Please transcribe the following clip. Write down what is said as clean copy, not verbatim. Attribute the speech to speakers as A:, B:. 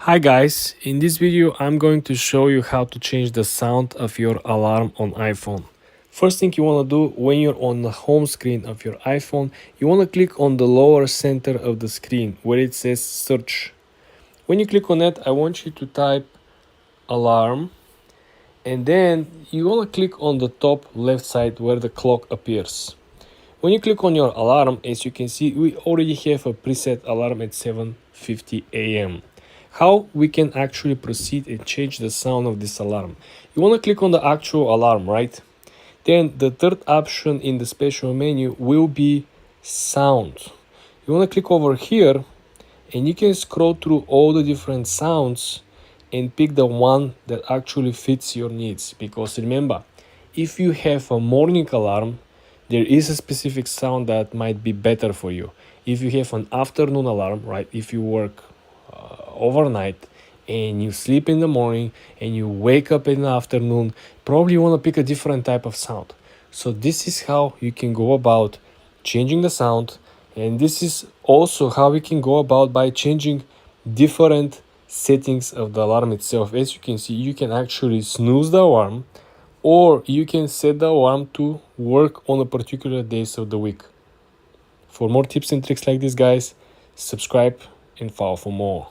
A: Hi guys, in this video I'm going to show you how to change the sound of your alarm on iPhone. First thing you want to do when you're on the home screen of your iPhone, you want to click on the lower center of the screen where it says search. When you click on it, I want you to type alarm and then you want to click on the top left side where the clock appears. When you click on your alarm, as you can see, we already have a preset alarm at 7:50 a.m. How we can actually proceed and change the sound of this alarm? You want to click on the actual alarm, right? Then the third option in the special menu will be sound. You want to click over here and you can scroll through all the different sounds and pick the one that actually fits your needs. Because remember, if you have a morning alarm, there is a specific sound that might be better for you. If you have an afternoon alarm, right, if you work overnight and you sleep in the morning and you wake up in the afternoon, probably you want to pick a different type of sound. So this is how you can go about changing the sound, and this is also how we can go about by changing different settings of the alarm itself. As you can see, you can actually snooze the alarm, or you can set the alarm to work on a particular days of the week. For more tips and tricks like this, guys, subscribe and follow for more.